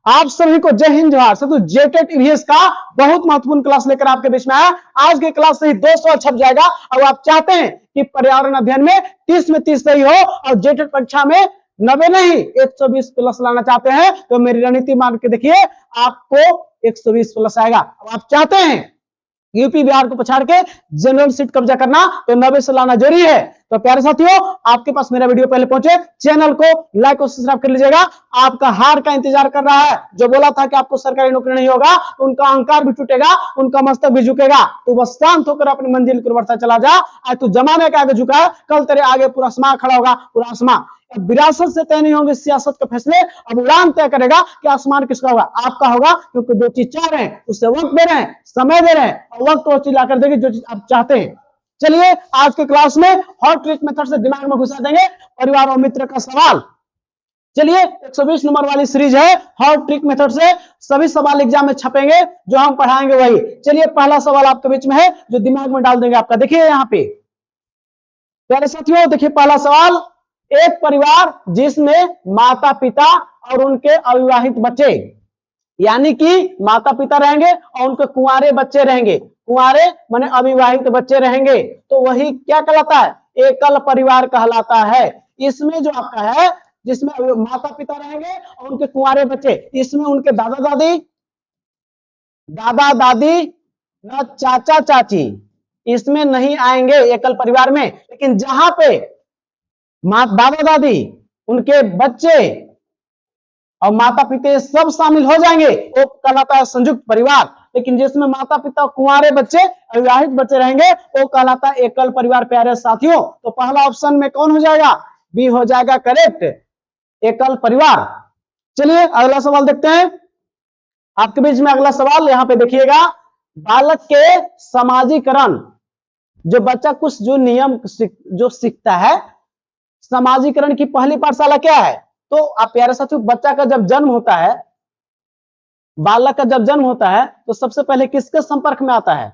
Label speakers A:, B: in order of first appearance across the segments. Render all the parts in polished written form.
A: आप सभी को जय हिंद जोहार। तो जेटेट ईवीएस का बहुत महत्वपूर्ण क्लास लेकर आपके बीच में आया। आज के क्लास से ही 200 छप जाएगा। और आप चाहते हैं कि पर्यावरण अध्ययन में 30 में 30 सही हो और जेटेट परीक्षा में 90 नहीं 120 प्लस लाना चाहते हैं, तो मेरी रणनीति मान के देखिए, आपको 120 प्लस आएगा। अब आप चाहते हैं यूपी बिहार को पछाड़ के जनरल सीट कब्जा करना, तो 90 से लाना जरूरी है। तो प्यारे साथियों, आपके पास मेरा वीडियो पहले पहुंचे, चैनल को लाइक और सब्सक्राइब कर लीजिएगा। आपका हार का इंतजार कर रहा है। जो बोला था कि आपको सरकारी नौकरी नहीं होगा, तो उनका अहंकार भी टूटेगा, उनका मस्तक भी झुकेगा। तो बस शांत होकर अपनी मंजिल की ओर बढ़ता चला जा। आज तू जमाने के आगे झुका है, कल तेरे आगे पूरा आसमां खड़ा होगा, पूरा आसमां। विरासत से तय नहीं होंगे सियासत के फैसले, अब उड़ान तय करेगा कि आसमान किसका होगा, आपका होगा। क्योंकि जो चीज चाह रहे हैं उससे वक्त दे रहे हैं, समय दे रहे हैं, और वक्त वो चीज लाकर देगी जो चीज आप चाहते हैं। चलिए आज के क्लास में हॉट ट्रिक मेथड से दिमाग में घुसा देंगे परिवार और मित्र का सवाल। चलिए 120 नंबर वाली सीरीज है हॉट ट्रिक मेथड से, सभी सवाल एग्जाम में छपेंगे, जो हम पढ़ाएंगे वही। चलिए पहला सवाल आपके बीच में है, जो दिमाग में डाल देंगे आपका। देखिए यहाँ पे प्यारे साथियों, देखिए पहला सवाल, एक परिवार जिसमें माता पिता और उनके अविवाहित बच्चे, यानी कि माता पिता रहेंगे और उनके कुंवारे बच्चे रहेंगे, कुंवारे माने अविवाहित बच्चे रहेंगे, तो वही क्या कहलाता है, एकल परिवार कहलाता है। इसमें जो आपका है, जिसमें माता पिता रहेंगे और उनके कुंवारे बच्चे, इसमें उनके दादा दादी न चाचा चाची इसमें नहीं आएंगे एकल परिवार में। लेकिन जहां पे दादा दादी, उनके बच्चे और माता पिता सब शामिल हो जाएंगे, वो कहलाता है संयुक्त परिवार। लेकिन जिसमें माता पिता कुंवारे बच्चे अविवाहित बच्चे रहेंगे, वो कहलाता है एकल परिवार। प्यारे साथियों, तो पहला ऑप्शन में कौन हो जाएगा, बी हो जाएगा करेक्ट, एकल परिवार। चलिए अगला सवाल देखते हैं आपके बीच में। अगला सवाल यहाँ पे देखिएगा, बालक के समाजीकरण, जो बच्चा कुछ जो नियम जो सीखता है, समाजीकरण की पहली पाठशाला क्या है। तो आप प्यारे साथियों, बच्चा का जब जन्म होता है, बालक का जब जन्म होता है, तो सबसे पहले किसके संपर्क में आता है,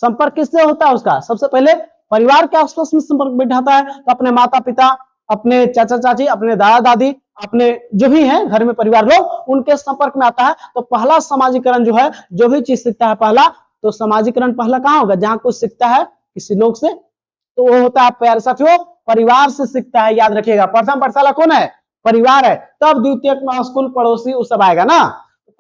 A: संपर्क किससे होता है उसका, सबसे पहले परिवार के आसपास में संपर्क बिठाता है। तो अपने माता पिता, अपने चाचा चाची, अपने दादा दादी, अपने जो भी हैं घर में परिवार लोग, उनके संपर्क में आता है। तो पहला समाजीकरण जो है, जो भी चीज सीखता है पहला, तो समाजीकरण पहला कहाँ होगा, जहां कुछ सीखता है किसी लोग से, तो वो होता है प्यारे साथियों परिवार से सीखता है। याद रखिएगा, प्रथम पाठशाला कौन है, परिवार है। तब द्वितीयक स्कूल, पड़ोसी, वो सब आएगा ना।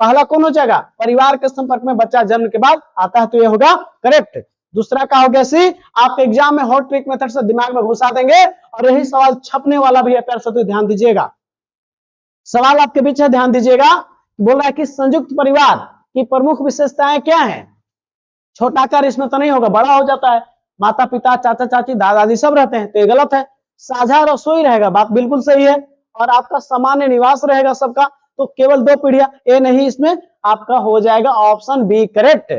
A: पहला कौन हो जाएगा, परिवार के संपर्क में बच्चा जन्म के बाद आता है, तो ये होगा करेक्ट। दूसरा का हो गया सी, आप एग्जाम में हॉट ट्रिक मेथड से दिमाग में घुसा देंगे, और यही सवाल छपने वाला भी है। प्यारे साथियों ध्यान दीजिएगा, सवाल आपके बीच है, ध्यान दीजिएगा। बोल रहा है कि संयुक्त परिवार की प्रमुख विशेषताएं क्या है। छोटा आकार इसमें तो नहीं होगा, बड़ा हो जाता है, माता पिता, चाचा चाची, दादा दादी सब रहते हैं, तो ये गलत है। साझा रसोई रहेगा, बात बिल्कुल सही है। और आपका सामान्य निवास रहेगा सबका, तो केवल 2 पीढ़ियां, ए नहीं, इसमें आपका हो जाएगा ऑप्शन बी करेक्ट।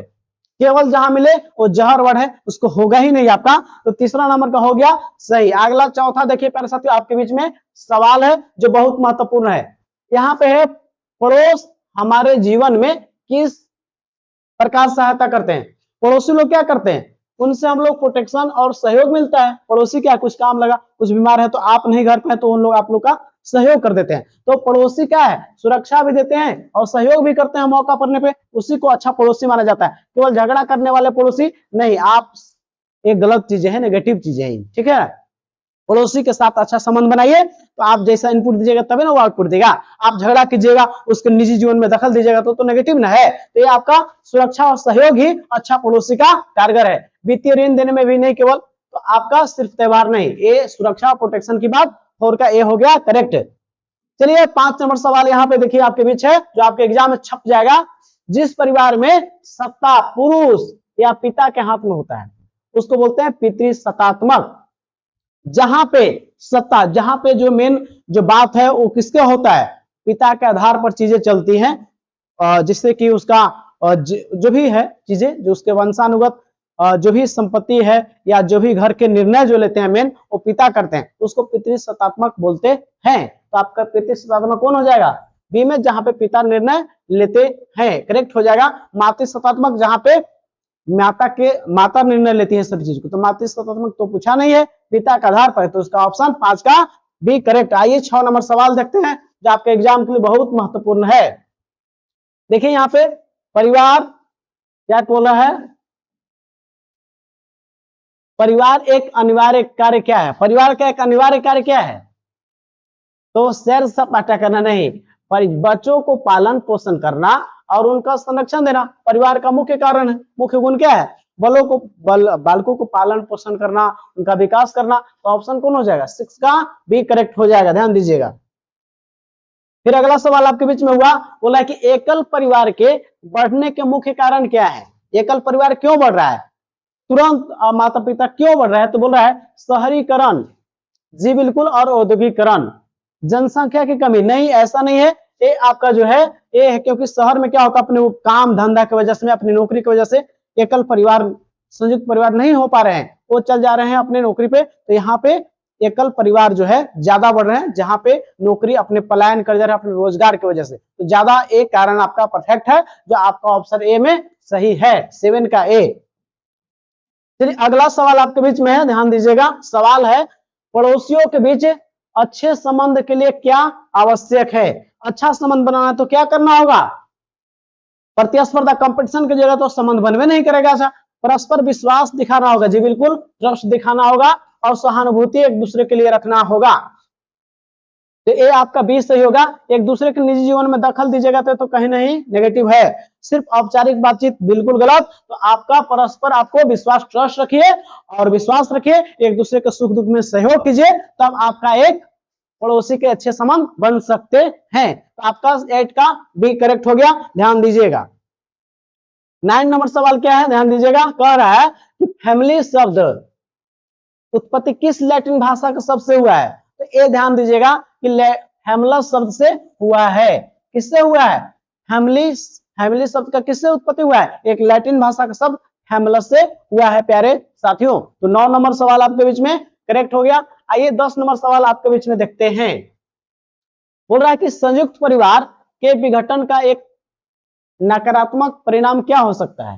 A: केवल जहां मिले वो जहर वर्ड है, उसको होगा ही नहीं आपका। तो तीसरा नंबर का हो गया सही। अगला चौथा देखिए प्यारे साथियों, आपके बीच में सवाल है जो बहुत महत्वपूर्ण है। यहाँ पे है, पड़ोस हमारे जीवन में किस प्रकार सहायता करते हैं। पड़ोसी लोग क्या करते हैं, उनसे हम लोग प्रोटेक्शन और सहयोग मिलता है। पड़ोसी क्या, कुछ काम लगा, कुछ बीमार है तो आप नहीं घर पे हैं, तो उन लोग आप लोग का सहयोग कर देते हैं। तो पड़ोसी क्या है, सुरक्षा भी देते हैं और सहयोग भी करते हैं मौका पड़ने पे, उसी को अच्छा पड़ोसी माना जाता है। केवल झगड़ा करने वाले पड़ोसी नहीं, आप एक गलत चीजें हैं, नेगेटिव चीजें हैं, ठीक है। पड़ोसी के साथ अच्छा संबंध बनाइए, तो आप जैसा इनपुट दीजिएगा तभी ना वो आउटपुट देगा। आप झगड़ा कीजिएगा, उसके निजी जीवन में दखल दीजिएगा, तो नेगेटिव ना है। तो ये आपका सुरक्षा और सहयोग ही अच्छा पड़ोसी का कारगर है। वित्तीय ऋण देने में भी नहीं केवल, तो आपका सिर्फ त्योहार नहीं, ये सुरक्षा और प्रोटेक्शन की बात, और का ये हो गया करेक्ट। चलिए 5 नंबर सवाल यहाँ पे देखिए आपके बीच है, जो आपके एग्जाम में छप जाएगा। जिस परिवार में सत्ता पुरुष या पिता के हाथ में होता है, उसको बोलते हैं पितृसत्तात्मक। जहां पे सत्ता, जहां पे जो मेन जो बात है वो किसके होता है, पिता के आधार पर चीजें चलती हैं, जिससे कि उसका जो भी है चीजें, जो उसके वंशानुगत जो भी संपत्ति है या जो भी घर के निर्णय जो लेते हैं मेन, वो पिता करते हैं, उसको पितृसत्तात्मक बोलते हैं। तो आपका पितृसत्तात्मक कौन हो जाएगा, बी में, जहां पे पिता निर्णय लेते हैं, करेक्ट हो जाएगा। मातृसत्तात्मक, जहां पे माता निर्णय लेती है सभी चीज को, तो मातृसत्तात्मक तो पूछा नहीं है, पिता के आधार पर है, तो उसका ऑप्शन 5 का बी करेक्ट। आइए 6 नंबर सवाल देखते हैं, जो आपके एग्जाम के लिए बहुत महत्वपूर्ण है। देखिए यहाँ पे परिवार क्या बोला है, परिवार एक अनिवार्य कार्य क्या है, परिवार का एक अनिवार्य कार्य क्या है, तो सैर सपाटा करना नहीं, पर बच्चों को पालन पोषण करना और उनका संरक्षण देना परिवार का मुख्य कारण है, मुख्य गुण क्या है, बालकों को पालन पोषण करना, उनका विकास करना। तो ऑप्शन कौन हो जाएगा, 6 का बी करेक्ट हो जाएगा, ध्यान दीजिएगा। फिर अगला सवाल आपके बीच में हुआ, बोला कि एकल परिवार के बढ़ने के मुख्य कारण क्या है, एकल परिवार क्यों बढ़ रहा है, तुरंत माता पिता क्यों बढ़ रहा है, तो बोल रहा है शहरीकरण, जी बिल्कुल, और औद्योगिकरण, जनसंख्या की कमी नहीं, ऐसा नहीं है, ये आपका जो है ये है क्योंकि शहर में क्या होगा, अपने काम धंधा की वजह से, अपनी नौकरी की वजह से एकल परिवार संयुक्त परिवार नहीं हो पा रहे हैं, वो चल जा रहे हैं अपने नौकरी पे, तो यहाँ पे एकल परिवार जो है ज्यादा बढ़ रहे हैं, जहां पे नौकरी अपने पलायन कर जा रहे हैं अपने रोजगार की वजह से। तो ज्यादा एक कारण आपका परफेक्ट है, जो आपका ऑप्शन ए में सही है, 7 का ए। चलिए अगला सवाल आपके बीच में है, ध्यान दीजिएगा। सवाल है पड़ोसियों के बीच अच्छे संबंध के लिए क्या आवश्यक है, अच्छा संबंध बनाना तो क्या करना होगा, प्रतिस्पर्धा कंपटीशन की जगह तो संबंध बनवे नहीं करेगा, अच्छा परस्पर विश्वास दिखाना होगा, जी बिल्कुल, ट्रस्ट दिखाना होगा और सहानुभूति एक दूसरे के लिए रखना होगा। तो ये आपका बी सही होगा। एक दूसरे के निजी जीवन में दखल दीजिएगा तो कहीं नहीं नेगेटिव है, सिर्फ औपचारिक बातचीत बिल्कुल गलत। तो आपका परस्पर आपको विश्वास ट्रस्ट रखिए और विश्वास रखिए, एक दूसरे के सुख दुख में सहयोग कीजिए, तब आपका एक पड़ोसी के अच्छे संबंध बन सकते हैं। तो आपका 8 का बी करेक्ट हो गया, ध्यान दीजिएगा। 9 नंबर सवाल क्या है, ध्यान दीजिएगा। कह रहा है कि फैमिली शब्द उत्पत्ति किस लैटिन भाषा के शब्द से हुआ है, तो ये ध्यान दीजिएगा कि फैमिलस शब्द से हुआ है। किससे हुआ है, फैमिली शब्द का किससे उत्पत्ति हुआ है, एक लैटिन भाषा का शब्द फैमिलस से हुआ है प्यारे साथियों। तो 9 नंबर सवाल आपके बीच में करेक्ट हो गया। आइए 10 नंबर सवाल आपके बीच में देखते हैं। बोल रहा है कि संयुक्त परिवार के विघटन का एक नकारात्मक परिणाम क्या हो सकता है,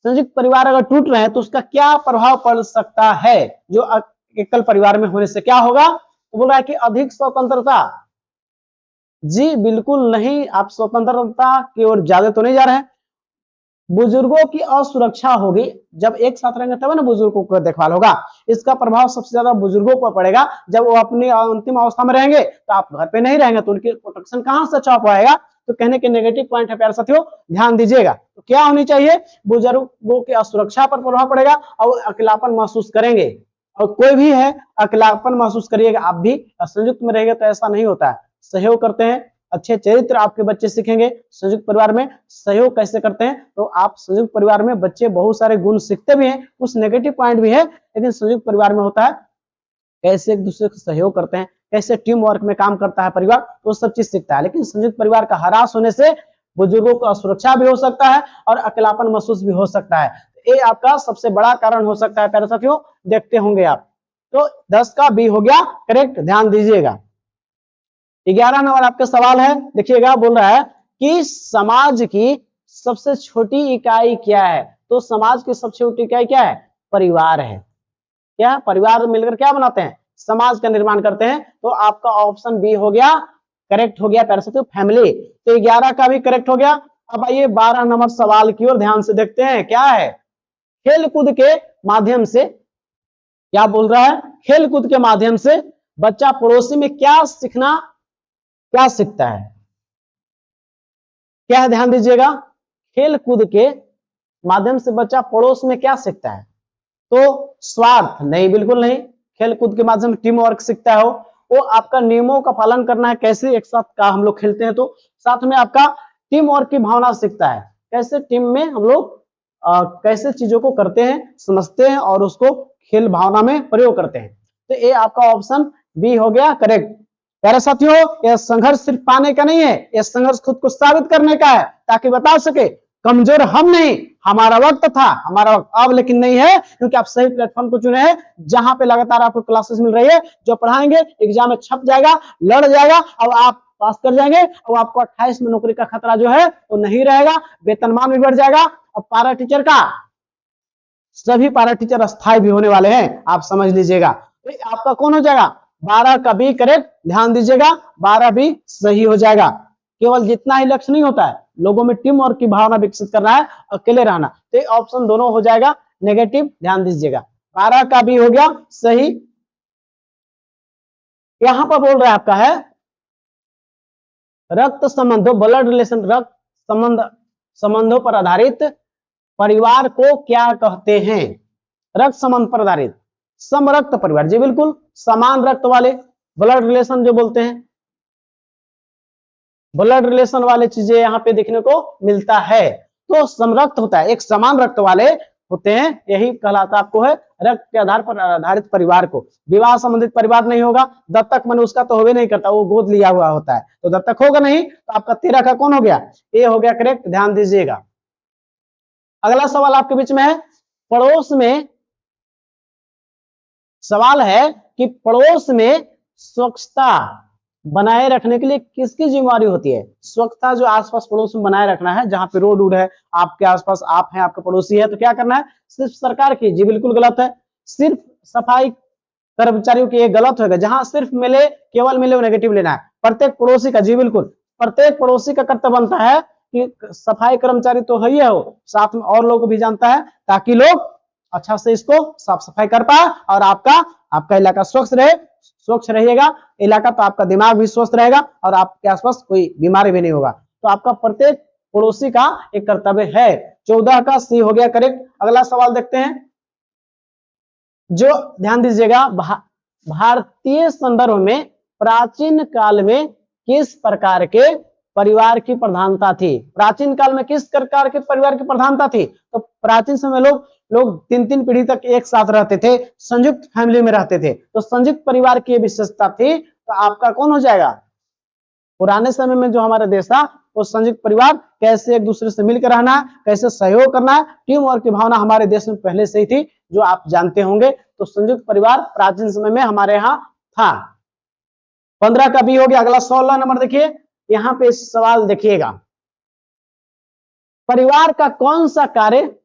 A: संयुक्त परिवार अगर टूट रहे हैं तो उसका क्या प्रभाव पड़ सकता है, जो एकल परिवार में होने से क्या होगा। तो बोल रहा है कि अधिक स्वतंत्रता, जी बिल्कुल नहीं, आप स्वतंत्रता की ओर ज्यादा तो नहीं जा रहे हैं। बुजुर्गों की असुरक्षा होगी, जब एक साथ रहेंगे तब ना बुजुर्गों को देखभाल होगा, इसका प्रभाव सबसे ज्यादा बुजुर्गों पर पड़ेगा। जब वो अपनी अंतिम अवस्था में रहेंगे तो आप घर पे नहीं रहेंगे, तो उनकी प्रोटेक्शन कहां से अच्छा पाएगा। तो कहने के नेगेटिव पॉइंट है प्यारे साथियों, ध्यान दीजिएगा। तो क्या होनी चाहिए, बुजुर्गों की असुरक्षा पर प्रभाव पड़ेगा और अकेलापन महसूस करेंगे, और कोई भी है अकेलापन महसूस करिएगा आप भी, संयुक्त में रहेंगे तो ऐसा नहीं होता है। सहयोग करते हैं, अच्छे चरित्र आपके बच्चे सीखेंगे। संयुक्त परिवार में सहयोग कैसे करते हैं, तो आप संयुक्त परिवार में बच्चे बहुत सारे गुण सीखते भी हैं, कुछ नेगेटिव पॉइंट भी है, लेकिन संयुक्त परिवार में होता है कैसे एक दूसरे को सहयोग करते हैं, कैसे टीम वर्क में काम करता है परिवार, तो सब चीज सीखता है। लेकिन संयुक्त परिवार का ह्रास होने से बुजुर्गों को असुरक्षा भी हो सकता है और अकेलापन महसूस भी हो सकता है। ये आपका सबसे बड़ा कारण हो सकता है प्यारे साथियों, देखते होंगे आप। तो 10 का बी हो गया करेक्ट, ध्यान दीजिएगा। 11 नंबर आपका सवाल है, देखिएगा। बोल रहा है कि समाज की सबसे छोटी इकाई क्या है, तो समाज की सबसे छोटी इकाई क्या है, परिवार है। क्या परिवार मिलकर क्या बनाते हैं, समाज का निर्माण करते हैं। तो आपका ऑप्शन बी हो गया करेक्ट हो गया प्यारे साथियों, फैमिली। तो 11 का भी करेक्ट हो गया। अब आइए 12 नंबर सवाल की ओर ध्यान से देखते हैं। क्या है, खेल कूद के माध्यम से, क्या बोल रहा है, खेल कूद के माध्यम से बच्चा पड़ोसी में क्या सीखता है, क्या है, ध्यान दीजिएगा। खेल कूद के माध्यम से बच्चा पड़ोस में क्या सीखता है, तो स्वार्थ नहीं, बिल्कुल नहीं। खेल कूद के माध्यम से टीम वर्क सीखता है, वो आपका नियमों का पालन करना है, कैसे एक साथ का हम लोग खेलते हैं, तो साथ में आपका टीम वर्क की भावना सीखता है, कैसे टीम में हम लोग कैसे चीजों को करते हैं, समझते हैं और उसको खेल भावना में प्रयोग करते हैं। तो ये आपका ऑप्शन बी हो गया करेक्ट। प्यारे साथियों, यह संघर्ष सिर्फ पाने का नहीं है, यह संघर्ष खुद को साबित करने का है, ताकि बता सके कमजोर हम नहीं, हमारा वक्त था, हमारा वक्त अब लेकिन नहीं है, क्योंकि आप सही प्लेटफॉर्म को चुने हैं, जहां पे लगातार आपको क्लासेस मिल रही है, जो पढ़ाएंगे एग्जाम में छप जाएगा, लड़ जाएगा और आप पास कर जाएंगे, और आपको 28 में नौकरी का खतरा जो है वो नहीं रहेगा, वेतनमान भी बढ़ जाएगा, और पारा टीचर का सभी पारा टीचर अस्थायी भी होने वाले हैं, आप समझ लीजिएगा। तो आपका कौन हो जाएगा, 12 का बी करेक्ट, ध्यान दीजिएगा 12 भी सही हो जाएगा। केवल जितना ही लक्ष्य नहीं होता है, लोगों में टीम वर्क की भावना विकसित करना है, अकेले रहना, तो ऑप्शन दोनों हो जाएगा नेगेटिव, ध्यान दीजिएगा। 12 का बी हो गया सही। यहां पर बोल रहा है आपका है रक्त संबंधों, ब्लड रिलेशन, रक्त संबंधों पर आधारित परिवार को क्या कहते हैं? रक्त संबंध पर आधारित समरक्त परिवार, जी बिल्कुल, समान रक्त वाले, ब्लड रिलेशन जो बोलते हैं, ब्लड रिलेशन वाले चीजें यहाँ पे देखने को मिलता है। तो समरक्त होता है, एक समान रक्त वाले होते हैं, यही कहलाता आपको है रक्त के आधार पर आधारित परिवार को। विवाह संबंधित परिवार नहीं होगा, दत्तक मन उसका तो होवे नहीं करता, वो गोद लिया हुआ होता है, तो दत्तक होगा नहीं, तो आपका 13 का कौन हो गया? ए हो गया करेक्ट, ध्यान दीजिएगा। अगला सवाल आपके बीच में है, पड़ोस में सवाल है कि पड़ोस में स्वच्छता बनाए रखने के लिए किसकी जिम्मेवारी होती है? स्वच्छता जो आसपास पड़ोस में बनाए रखना है, जहां पे रोड है, आपके आसपास आप हैं, आपके पड़ोसी है, तो क्या करना है? सिर्फ सरकार की, जी बिल्कुल गलत है। सिर्फ सफाई कर्मचारियों की, ये गलत होगा। जहां सिर्फ मिले, केवल मिले, वो नेगेटिव लेना है। प्रत्येक पड़ोसी का, जी बिल्कुल, प्रत्येक पड़ोसी का कर्तव्य बनता है कि सफाई कर्मचारी तो है ही है, वो साथ में और लोग को भी जानता है, ताकि लोग अच्छा से इसको साफ सफाई कर पाए और आपका इलाका स्वच्छ रहे। स्वच्छ रहेगा इलाका तो आपका दिमाग भी स्वस्थ रहेगा और आपके आसपास कोई बीमारी भी नहीं होगा। तो आपका प्रत्येक पड़ोसी का एक कर्तव्य है। 14 का सी हो गया करेक्ट। अगला सवाल देखते हैं, जो ध्यान दीजिएगा, भारतीय संदर्भ में प्राचीन काल में किस प्रकार के परिवार की प्रधानता थी? प्राचीन काल में किस प्रकार के परिवार की प्रधानता थी? तो प्राचीन समय लोग 3-3 पीढ़ी तक एक साथ रहते थे, संयुक्त फैमिली में रहते थे, तो संयुक्त परिवार की विशेषता थी। तो आपका कौन हो जाएगा? पुराने समय में जो हमारा देश था, वो संयुक्त परिवार, कैसे एक दूसरे से मिलकर रहना, कैसे सहयोग करना है, टीम वर्क की भावना हमारे देश में पहले से ही थी, जो आप जानते होंगे। तो संयुक्त परिवार प्राचीन समय में हमारे यहाँ था। 15 का बी हो गया। अगला 16 नंबर देखिए, यहाँ पे सवाल देखिएगा, परिवार का कौन सा कार्य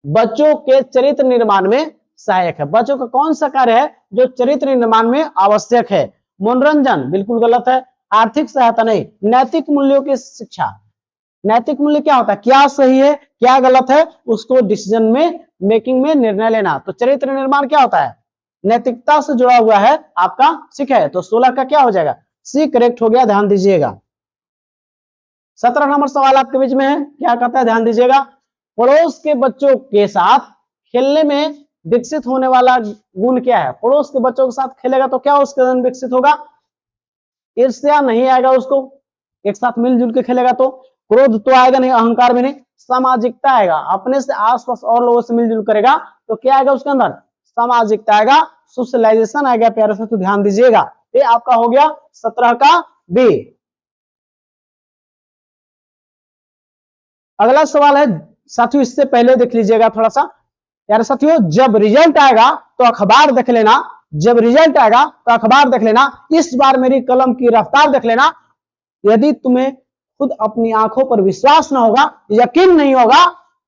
A: बच्चों के चरित्र निर्माण में सहायक है? बच्चों का कौन सा कार्य है जो चरित्र निर्माण में आवश्यक है? मनोरंजन, बिल्कुल गलत है। आर्थिक सहायता नहीं। नैतिक मूल्यों की शिक्षा। नैतिक मूल्य क्या होता है? क्या सही है, क्या गलत है, उसको डिसीजन में मेकिंग में निर्णय लेना। तो चरित्र निर्माण क्या होता है? नैतिकता से जुड़ा हुआ है आपका शिक्षा है। तो 16 का क्या हो जाएगा? सी करेक्ट हो गया, ध्यान दीजिएगा। 17 नंबर सवाल आपके बीच में है, क्या कहता है? ध्यान दीजिएगा, पड़ोस के बच्चों के साथ खेलने में विकसित होने वाला गुण क्या है? पड़ोस के बच्चों के साथ खेलेगा तो क्या उसके अंदर विकसित होगा? ईर्ष्या नहीं आएगा उसको, एक साथ मिलजुल के खेलेगा तो। क्रोध तो आएगा नहीं, अहंकार भी नहीं। सामाजिकता आएगा, अपने से आसपास और लोगों से मिलजुल करेगा तो क्या आएगा उसके अंदर? सामाजिकता आएगा, सोशलाइजेशन आएगा। प्यारे से तो ध्यान दीजिएगा, ये आपका हो गया 17 का बी। अगला सवाल है साथियों, इससे पहले देख लीजिएगा थोड़ा सा यार साथियों, जब रिजल्ट आएगा तो अखबार देख लेना, जब रिजल्ट आएगा तो अखबार देख लेना। इस बार मेरी कलम की रफ्तार देख लेना। यदि तुम्हें खुद अपनी आंखों पर विश्वास ना होगा, यकीन नहीं होगा,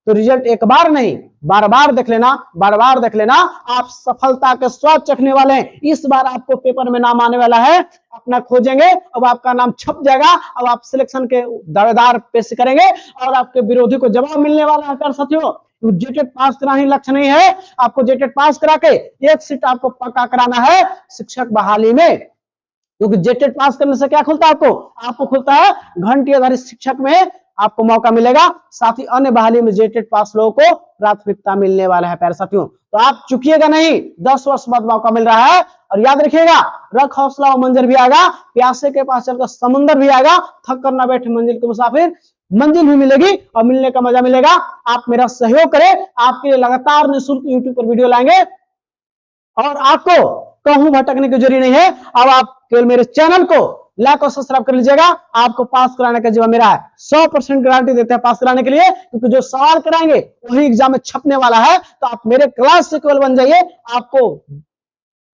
A: तो रिजल्ट एक बार नहीं बार बार देख लेना, बार बार देख लेना। आप सफलता के स्वाद चखने वाले हैं। इस बार आपको पेपर में नाम आने वाला है, अपना खोजेंगे, अब आपका नाम छप जाएगा। अब आप सिलेक्शन के दावेदार पेश करेंगे और आपके विरोधी को जवाब मिलने वाला है। कर साथियों, जेटेट पास कराना ही लक्ष्य नहीं है, आपको जेटेट पास करा के एक सीट आपको पक्का कराना है शिक्षक बहाली में। क्योंकि जेटेट पास करने से क्या खुलता है आपको खुलता है घंटी आधारित शिक्षक में आपको मौका मिलेगा। साथ ही अन्य बहाली में जेटेट पास लोगों को प्राथमिकता मिलने वाला है। प्यारे साथियों, तो आप चुकिएगा नहीं, 10 वर्ष बाद मौका मिल रहा है। और याद रखिएगा, रख हौसला और मंजिल भी आएगा, प्यासे के पास चलकर समुंदर भी आएगा, थक कर ना बैठे मंजिल के मुसाफिर, मंजिल भी मिलेगी और मिलने का मजा मिलेगा। आप मेरा सहयोग करें, आपके लिए लगातार निःशुल्क यूट्यूब पर वीडियो लाएंगे और आपको कहूं भटकने की जरूरत नहीं है। अब आप केवल मेरे चैनल को लाइक और सब्सक्राइब कर लीजिएगा, आपको पास कराने का जिम्मा मेरा है। 100% गारंटी देते हैं पास कराने के लिए, क्योंकि जो सवाल कराएंगे वही एग्जाम में छपने वाला है। तो आप मेरे क्लास से केवल बन जाइए, आपको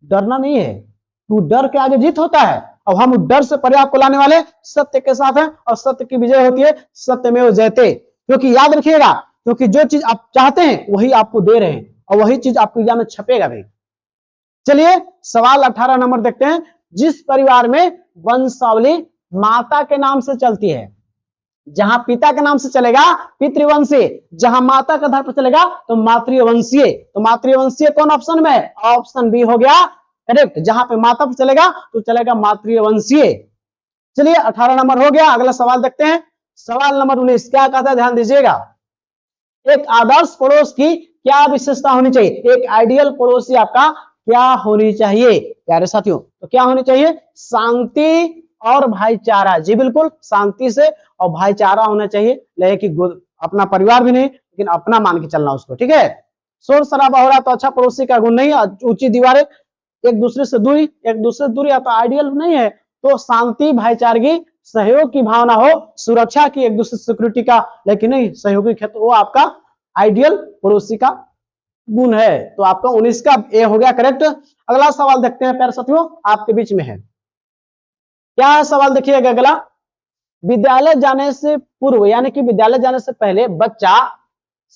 A: डरना नहीं है, तू डर के आगे जीत होता है। अब हम डर से परे आपको लाने वाले सत्य के साथ हैं और सत्य की विजय होती है, सत्यमेव जयते। क्योंकि याद रखिएगा, क्योंकि जो चीज आप चाहते हैं वही आपको दे रहे हैं और वही चीज आपको एग्जाम में छपेगा भी। चलिए सवाल 18 नंबर देखते हैं। जिस परिवार में वंशावली माता के नाम से चलती है, जहां पिता के नाम से चलेगा पितृवंशीय, जहां माता के आधार पर चलेगा तो मातृवंशीय। तो मातृवंशीय कौन ऑप्शन में है? ऑप्शन बी हो गया करेक्ट। जहां पे माता पर चलेगा तो चलेगा मातृवंशीय। चलिए 18 नंबर हो गया। अगला सवाल देखते हैं। सवाल नंबर 19 क्या कहता है, ध्यान दीजिएगा। एक आदर्श पड़ोस की क्या विशेषता होनी चाहिए? एक आइडियल पड़ोसी आपका क्या होनी चाहिए प्यारे साथियों? तो क्या होनी चाहिए? शांति और भाईचारा। जी बिल्कुल, शांति से और भाईचारा होना चाहिए। लेकिन अपना परिवार भी नहीं, लेकिन अपना मान के चलना उसको, ठीक है। शोर शराबा हो रहा तो अच्छा पड़ोसी का गुण नहीं है। ऊंची दीवारें, एक दूसरे से दूरी, एक दूसरे से दूरी या तो आइडियल नहीं है। तो शांति, भाईचारगी, सहयोग की भावना हो, सुरक्षा की, एक दूसरे सिक्योरिटी का, लेकिन नहीं सहयोगी क्षेत्र, वो आपका आइडियल पड़ोसी का गुण है। तो आपका 19 का ए हो गया करेक्ट। अगला सवाल देखते हैं प्यारे साथियों, आपके बीच में है। क्या है सवाल देखिएगा अगला। विद्यालय जाने से पूर्व यानी कि विद्यालय जाने से पहले बच्चा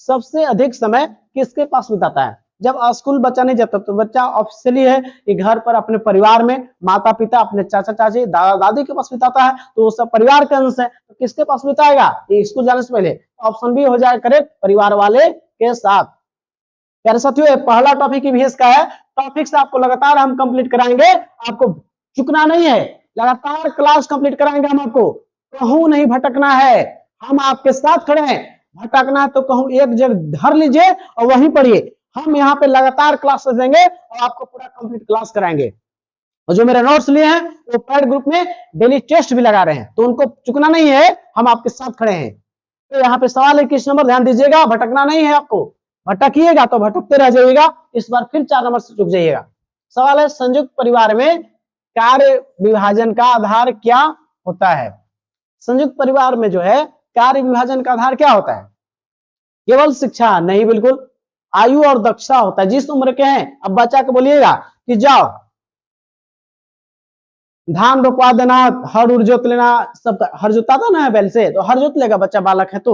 A: सबसे अधिक समय किसके पास बिताता है? जब स्कूल बच्चा नहीं जाता तो बच्चा ऑफिशियली है कि घर पर अपने परिवार में माता पिता, अपने चाचा चाची, दादा दादी के पास बिताता है। तो वो सब परिवार के अंश है, तो किसके पास बिताएगा ये स्कूल जाने से पहले? ऑप्शन बी हो जाए करेक्ट, परिवार वाले के साथ। प्यारे साथियों पहला टॉपिक ही का है। टॉपिक से आपको लगातार हम कंप्लीट कराएंगे, आपको चुकना नहीं है, लगातार क्लास कंप्लीट कराएंगे हम आपको। कहूं नहीं भटकना है, हम आपके साथ खड़े हैं। भटकना है तो कहूं एक जगह धर लीजिए और वहीं पढ़िए। हम यहाँ पे लगातार क्लास देंगे और आपको पूरा कंप्लीट क्लास कराएंगे। और जो मेरे नोट्स लिए हैं वो पैड ग्रुप में डेली टेस्ट भी लगा रहे हैं, तो उनको चुकना नहीं है, हम आपके साथ खड़े हैं। तो यहाँ पे सवाल है किस नंबर, ध्यान दीजिएगा, भटकना नहीं है आपको। भटकिएगा तो भटकते रह जाइएगा, इस बार फिर 4 नंबर से चुक जाइएगा। सवाल है संयुक्त परिवार में कार्य विभाजन का आधार क्या होता है? संयुक्त परिवार में जो है कार्य विभाजन का आधार क्या होता है? केवल शिक्षा नहीं, बिल्कुल आयु और दक्षता होता है। जिस उम्र के हैं, अब बच्चा को बोलिएगा कि जाओ धान रोपवा देना, हर उर जोत लेना, सब हर जोताता ना है बैल से, तो हर जोत लेगा बच्चा, बालक है तो।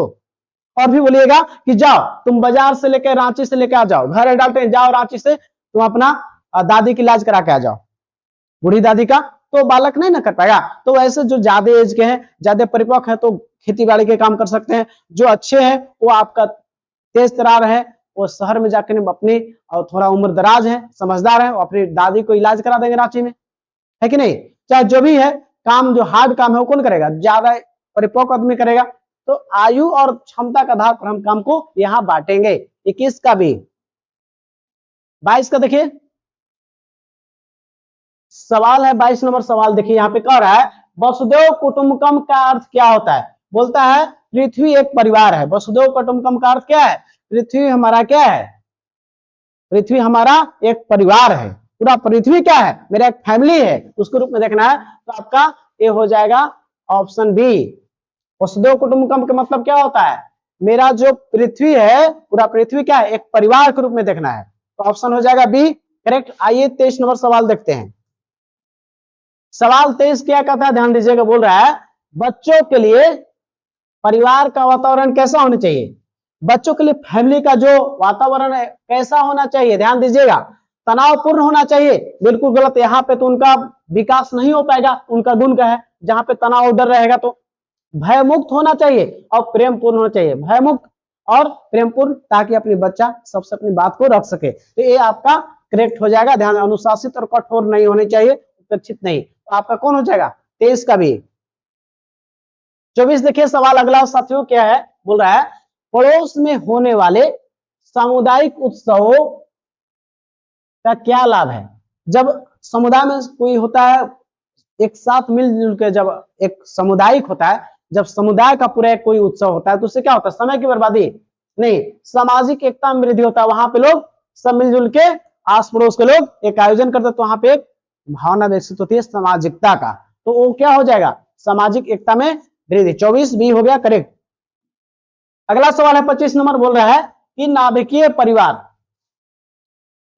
A: और भी बोलिएगा कि जाओ तुम बाजार से लेकर रांची से लेकर आ जाओ, घर डालते हैं, जाओ रांची से तुम अपना दादी की इलाज करा के आ जाओ, बूढ़ी दादी का, तो बालक नहीं ना कर पाएगा। तो वैसे जो ज्यादा एज के हैं, ज्यादा परिपक्व है, तो खेती बाड़ी के काम कर सकते हैं। जो अच्छे हैं वो आपका तेज तरार है, वो शहर में जाकर अपनी, और थोड़ा उम्र दराज है, समझदार है, वो अपनी दादी को इलाज करा देंगे रांची में, है कि नहीं। चाहे जो भी है काम, जो हार्ड काम है वो कौन करेगा? ज्यादा परिपक्व आदमी करेगा। तो आयु और क्षमता के आधार पर हम काम को यहां बांटेंगे। 21 का भी, 22 का देखिए सवाल है, 22 नंबर सवाल देखिए यहाँ पे कह रहा है वसुदेव कुटुंबकम का अर्थ क्या होता है? बोलता है पृथ्वी एक परिवार है। वसुदेव कुटुंबकम का अर्थ क्या है? पृथ्वी हमारा क्या है? पृथ्वी हमारा एक परिवार है, पूरा पृथ्वी क्या है? मेरा एक फैमिली है, उसके रूप में देखना है। तो आपका ये हो जाएगा ऑप्शन बी। वसुदेव कुटुंबकम का मतलब क्या होता है? मेरा जो पृथ्वी है, पूरा पृथ्वी क्या है? एक परिवार के रूप में देखना है। तो ऑप्शन हो जाएगा बी करेक्ट। आइए 23 नंबर सवाल देखते हैं। सवाल 23 क्या कहता है, ध्यान दीजिएगा। बोल रहा है बच्चों के लिए परिवार का वातावरण कैसा होना चाहिए? बच्चों के लिए फैमिली का जो वातावरण है कैसा होना चाहिए? ध्यान दीजिएगा, तनावपूर्ण होना चाहिए। बिल्कुल गलत, यहाँ पे तो उनका विकास नहीं हो पाएगा, उनका गुण का है। जहां पे तनाव डर रहेगा तो भयमुक्त होना चाहिए और प्रेमपूर्ण होना चाहिए। भयमुक्त और प्रेमपूर्ण, ताकि अपनी बच्चा सबसे अपनी बात को रख सके। तो ये आपका करेक्ट हो जाएगा। ध्यान, अनुशासित और कठोर नहीं होने चाहिए, उपेक्षित नहीं। तो आपका कौन हो जाएगा? 23 का भी। 24 देखिए सवाल अगला साथियों क्या है, बोल रहा है पड़ोस में होने वाले सामुदायिक उत्सवों का क्या लाभ है? जब समुदाय में कोई होता है, एक साथ मिलजुल के, जब एक सामुदायिक होता है, जब समुदाय का पूरा कोई उत्सव होता है तो उससे क्या होता है? समय की बर्बादी नहीं, सामाजिक एकता में वृद्धि होता है। वहां पे लोग सब मिलजुल के, आस पड़ोस के लोग एक आयोजन करते, तो वहां पे एक भावना विकसित होती है सामाजिकता का। तो वो क्या हो जाएगा? सामाजिक एकता में वृद्धि। 24 बी हो गया करेक्ट। अगला सवाल है 25 नंबर, बोल रहा है कि नाभिकीय परिवार,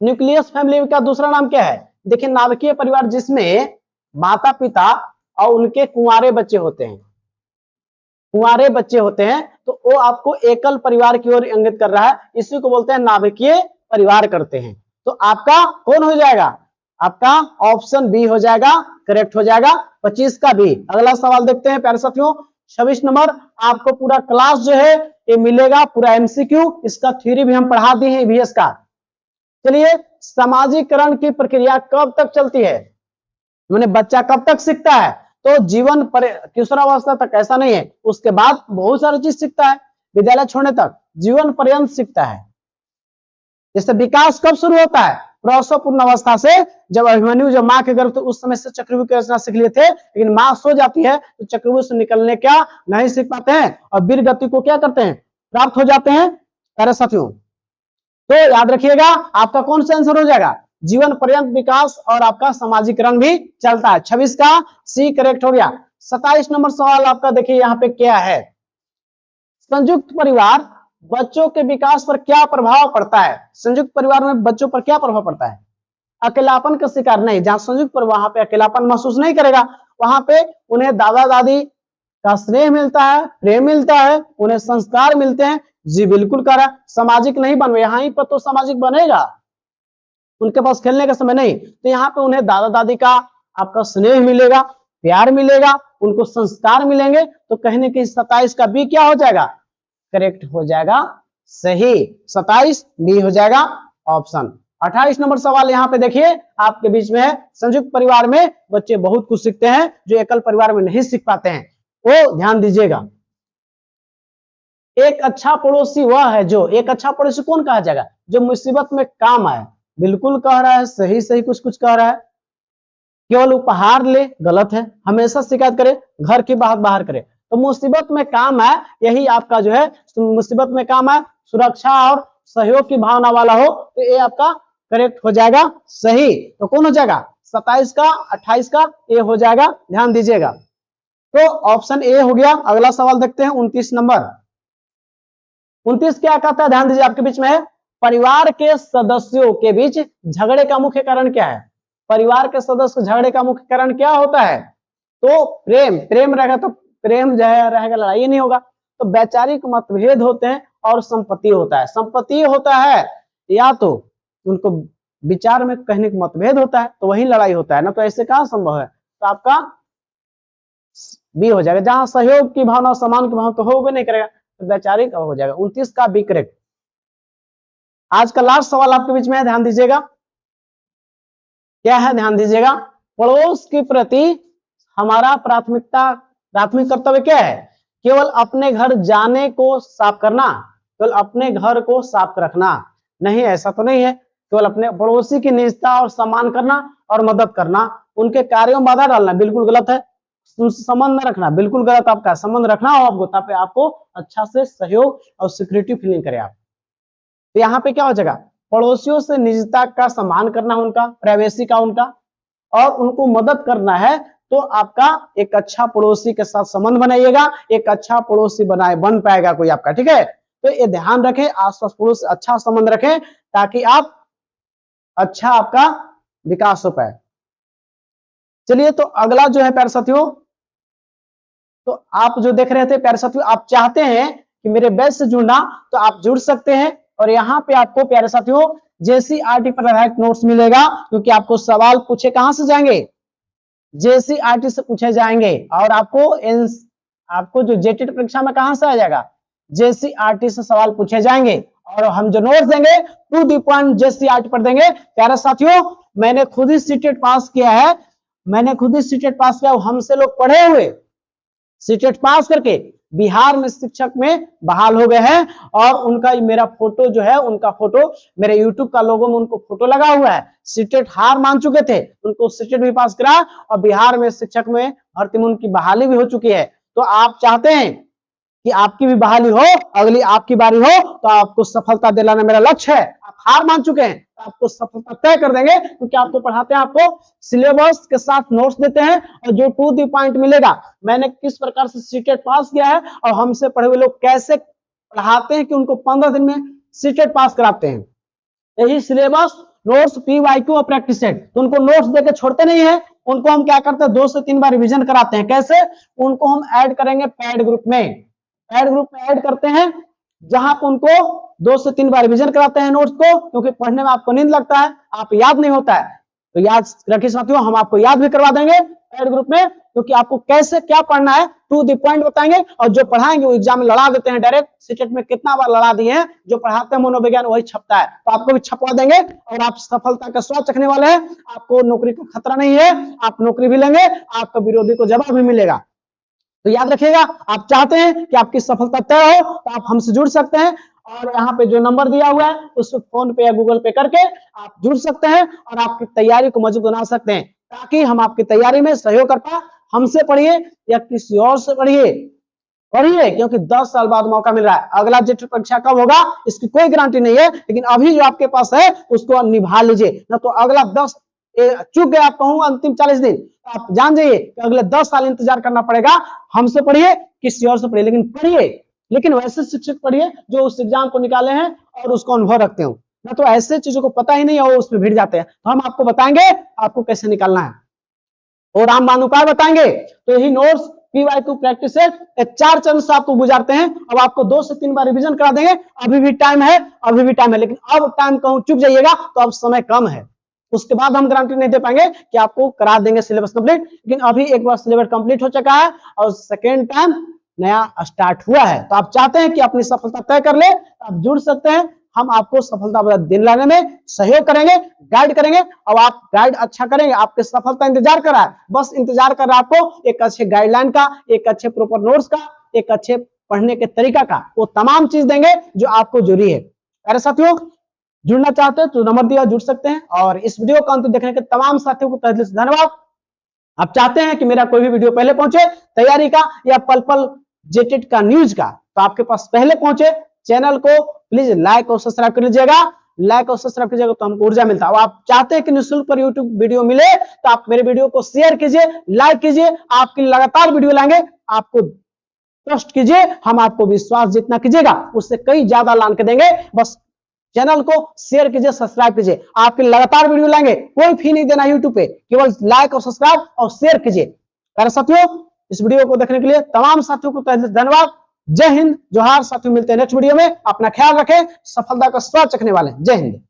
A: न्यूक्लियस फैमिली का दूसरा नाम क्या है? देखिए नाभिकीय परिवार जिसमें माता पिता और उनके कुंवारे बच्चे होते हैं, कुंवारे बच्चे होते हैं, तो वो आपको एकल परिवार की ओर इंगित कर रहा है। इसी को बोलते हैं नाभिकीय परिवार करते हैं। तो आपका कौन हो जाएगा? आपका ऑप्शन बी हो जाएगा, करेक्ट हो जाएगा 25 का बी। अगला सवाल देखते हैं प्यारे साथियों, 26 नंबर। आपको पूरा क्लास जो है ये मिलेगा, पूरा एमसीक्यू, इसका थ्योरी भी हम पढ़ा दी है ईवीएस का। चलिए, सामाजिकरण की प्रक्रिया कब तक चलती है, मैंने बच्चा कब तक सीखता है, तो जीवन किशोरावस्था तक, ऐसा नहीं है, उसके बाद बहुत सारी चीज सीखता है, विद्यालय छोड़ने तक जीवन पर्यंत सीखता है। जैसे विकास कब शुरू होता है, प्रसव पूर्ण अवस्था से, जब अभिमन्यु जब मां के गर्भ, तो उस समय से चक्रव्यूह की रचना सीख लिए थे, लेकिन मां सो जाती है तो चक्रव्यूह से निकलने क्या नहीं सीख पाते हैं, और वीर गति को क्या करते हैं, प्राप्त हो जाते हैं प्यारे साथियों। तो याद रखिएगा आपका कौन सा आंसर हो जाएगा, जीवन पर्यंत विकास और आपका सामाजिकरण भी चलता है। 26 का सी करेक्ट हो गया। 27 नंबर सवाल आपका देखिए यहाँ पे क्या है, संयुक्त परिवार बच्चों के विकास पर क्या प्रभाव पड़ता है। संयुक्त परिवार में बच्चों पर क्या प्रभाव पड़ता है, अकेलापन का शिकार नहीं, जहां संयुक्त परिवार वहां पे अकेलापन महसूस नहीं करेगा, वहां पे उन्हें दादा दादी का स्नेह मिलता है, प्रेम मिलता है, उन्हें संस्कार मिलते हैं। जी बिल्कुल कह रहा है, सामाजिक नहीं बन, यहीं पर तो सामाजिक बनेगा, उनके पास खेलने का समय नहीं, तो यहाँ पे उन्हें दादा दादी का आपका स्नेह मिलेगा, प्यार मिलेगा, उनको संस्कार मिलेंगे। तो कहने की 27 का बी क्या हो जाएगा, करेक्ट हो जाएगा सही, 27 बी हो जाएगा ऑप्शन। 28 नंबर सवाल यहाँ पे देखिए आपके बीच में है, संयुक्त परिवार में बच्चे बहुत कुछ सीखते हैं जो एकल परिवार में नहीं सीख पाते हैं, वो ध्यान दीजिएगा। एक अच्छा पड़ोसी वह है जो, एक अच्छा पड़ोसी कौन कहा जाएगा, जो मुसीबत में काम आए। बिल्कुल कह रहा है, सही सही कुछ कुछ कह रहा है। केवल उपहार ले, गलत है, हमेशा शिकायत करे, घर की बात बाहर करे। तो मुसीबत में काम आए, यही आपका जो है मुसीबत में काम आए, सुरक्षा और सहयोग की भावना वाला हो, तो ये आपका करेक्ट हो जाएगा सही। तो कौन हो जाएगा, 27 का 28 का ए हो जाएगा, ध्यान दीजिएगा। तो ऑप्शन ए हो गया। अगला सवाल देखते हैं 29 नंबर। 29 क्या कहता है, ध्यान दीजिए आपके बीच में है, परिवार के सदस्यों के बीच झगड़े का मुख्य कारण क्या है। परिवार के सदस्य झगड़े का मुख्य कारण क्या होता है, तो प्रेम, प्रेम रहेगा तो प्रेम जो है रहेगा, लड़ाई नहीं होगा। तो वैचारिक मतभेद होते हैं और संपत्ति होता है, संपत्ति होता है या तो उनको विचार में कहने का मतभेद होता है तो वही लड़ाई होता है ना, तो ऐसे कहां संभव है, तो आपका बी हो जाएगा। जहां सहयोग की भावना, सम्मान की भावना तो होगा नहीं करेगा, तो वैचारिक हो जाएगा। 29 का बी करेक्ट। आज का लास्ट सवाल आपके बीच में है, ध्यान दीजिएगा क्या है, ध्यान दीजिएगा। पड़ोस के प्रति हमारा प्राथमिक कर्तव्य क्या है, केवल अपने घर जाने को साफ करना, केवल अपने घर को साफ रखना नहीं, ऐसा तो नहीं है। केवल अपने पड़ोसी की निजता और सम्मान करना और मदद करना, उनके कार्यों में बाधा डालना बिल्कुल गलत है। संबंध न रखना बिल्कुल गलत, आपका संबंध रखना हो आपको, ताकि आपको अच्छा से सहयोग और सिक्योरिटी फीलिंग करे आप। तो यहाँ पे क्या हो जाएगा, पड़ोसियों से निजता का सम्मान करना, उनका प्राइवेसी का उनका, और उनको मदद करना है। तो आपका एक अच्छा पड़ोसी के साथ संबंध बनाइएगा, एक अच्छा पड़ोसी बन पाएगा कोई आपका, ठीक है। तो ये ध्यान रखें, आसपास पड़ोस से अच्छा संबंध रखें ताकि आप अच्छा आपका विकास हो पाए। चलिए, तो अगला जो है प्यारे साथियों, तो आप जो देख रहे थे प्यारे साथियों, आप चाहते हैं कि मेरे बैच से जुड़ना, तो आप जुड़ सकते हैं। और यहाँ पे आपको प्यारे साथियों JCRT पर आधारित नोट्स मिलेगा, क्योंकि आपको सवाल पूछे कहां से जाएंगे, JCRT से पूछे जाएंगे। और आपको जो जेटेट परीक्षा में कहां से आ जाएगा, JCRT से सवाल पूछे जाएंगे। और हम जो नोट्स देंगे टू दी पॉइंट JCRT पर देंगे। प्यारे साथियों, मैंने खुद ही सीटेट पास किया है, हमसे लोग पढ़े हुए सीटेट पास करके बिहार में शिक्षक में बहाल हो गए हैं। और उनका मेरा फोटो जो है, उनका फोटो मेरे यूट्यूब का लोगो में उनको फोटो लगा हुआ है। सीटेट हार मान चुके थे, उनको सीटेट भी पास करा और बिहार में शिक्षक में भर्ती में उनकी बहाली भी हो चुकी है। तो आप चाहते हैं कि आपकी भी बहाली हो, अगली आपकी बारी हो, तो आपको सफलता दिलाना मेरा लक्ष्य है। आप हार मान चुके हैं, तो आपको सफलता तय कर देंगे, क्योंकि आपको पढ़ाते हैं, आपको सिलेबस के साथ नोट्स देते हैं। और जो टू दी पॉइंट मिलेगा, मैंने किस प्रकार से सीटेट पास किया है और हमसे पढ़े हुए लोग कैसे पढ़ाते हैं कि उनको 15 दिन में सीटेट पास कराते हैं। यही सिलेबस, नोट्स, PYQ और प्रैक्टिस सेट। तो उनको नोट्स देकर छोड़ते नहीं है, उनको हम क्या करते हैं, 2 से 3 बार रिवीजन कराते हैं। कैसे, उनको हम ऐड करेंगे पैड ग्रुप में, ऐड करते हैं, जहां पर उनको 2 से 3 बार रिवीजन कराते हैं नोट्स को, क्योंकि पढ़ने में आपको नींद लगता है, आप याद नहीं होता है। तो याद रखिए साथियों, हम आपको याद भी करवा देंगे एड ग्रुप में, क्योंकि आपको कैसे क्या पढ़ना है टू द पॉइंट बताएंगे, और जो पढ़ाएंगे वो एग्जाम में लड़ा देते हैं डायरेक्ट। सीटेट में कितना बार लड़ा दिए हैं, जो पढ़ाते हैं मनोविज्ञान वही छपता है, तो आपको भी छपवा देंगे और आप सफलता का स्वाद चखने वाले हैं। आपको नौकरी का खतरा नहीं है, आप नौकरी भी लेंगे, आपका विरोधी को जवाब भी मिलेगा। तो याद रखिएगा, आप चाहते हैं कि आपकी सफलता तय हो तो आप हमसे जुड़ सकते हैं, और यहाँ पे जो नंबर दिया हुआ है उस फोन पे या गूगल पे करके आप जुड़ सकते हैं और आपकी तैयारी को मजबूत बना सकते हैं, ताकि हम आपकी तैयारी में सहयोग कर पाए। हमसे पढ़िए या किसी और से पढ़िए, क्योंकि 10 साल बाद मौका मिल रहा है। अगला जेट परीक्षा कब होगा इसकी कोई गारंटी नहीं है, लेकिन अभी जो आपके पास है उसको निभा लीजिए, ना तो अगला 10 चूक गया, आप कहूंगा अंतिम 40 दिन, तो आप जान जाइए कि अगले 10 साल इंतजार करना पड़ेगा। हमसे पढ़िए, किसी और से पढ़िए, लेकिन पढ़िए, लेकिन वैसे शिक्षक पढ़िए जो उस एग्जाम को निकाले हैं और उसको अनुभव रखते हो, ना तो ऐसे चीजों को पता ही नहीं है, वो उसमें भिड़ जाते हैं। तो हम आपको बताएंगे आपको कैसे निकालना है और रामबाण उपाय बताएंगे। तो यही नोट्स PY2 प्रैक्टिस है, 4 चरण से आपको गुजारते हैं। अब आपको 2 से 3 बार रिवीजन करा देंगे, अभी भी टाइम है, लेकिन अब टाइम कहूं चुक जाइएगा तो अब समय कम है, उसके बाद हम गारंटी नहीं दे पाएंगे कि आपको करा देंगे सिलेबस कंप्लीट। लेकिन अभी एक बार सिलेबस कंप्लीट हो चुका है और सेकेंड टाइम नया स्टार्ट हुआ है, तो आप चाहते हैं कि अपनी सफलता तय कर ले, आप जुड़ सकते हैं। हम आपको सफलता दिलाने में सहयोग करेंगे, गाइड करेंगे, और आप गाइड अच्छा करेंगे, आपके सफलता इंतजार कर रहा है, बस इंतजार कर रहा है आपको एक अच्छे गाइडलाइन का, एक अच्छे प्रॉपर नोट्स का, एक अच्छे पढ़ने के तरीका का, वो तमाम चीज देंगे जो आपको जरूरी है। अरे साथियों, जुड़ना चाहते हैं तो नंबर दिया, जुड़ सकते हैं। और इस वीडियो को अंत देखने के तमाम साथियों को तहे दिल से धन्यवाद। आप चाहते हैं कि मेरा कोई भी वीडियो पहले पहुंचे तैयारी का या पल पल जेटेट का न्यूज का, तो आपके पास पहले पहुंचे, चैनल को प्लीज लाइक और सब्सक्राइब कर लीजिएगा। लाइक और सब्सक्राइब कीजिएगा तो हमको ऊर्जा मिलता है। आप चाहते हैं कि निःशुल्क पर यूट्यूब वीडियो मिले तो आप मेरे वीडियो को शेयर कीजिए, लाइक कीजिए, आपके लगातार वीडियो लाएंगे। आपको ट्रस्ट कीजिए, हम आपको विश्वास जितना कीजिएगा उससे कई ज्यादा लान के देंगे। बस चैनल को शेयर कीजिए, सब्सक्राइब कीजिए, आपके लगातार वीडियो लाएंगे, कोई फी नहीं देना यूट्यूब पे, केवल लाइक और सब्सक्राइब और शेयर कीजिए। प्यारे साथियों, इस वीडियो को देखने के लिए तमाम साथियों को तहे दिल से धन्यवाद। जय हिंद, जोहार। साथियों, मिलते हैं नेक्स्ट वीडियो में। अपना ख्याल रखें, सफलता का स्वाद चखने वाले। जय हिंद।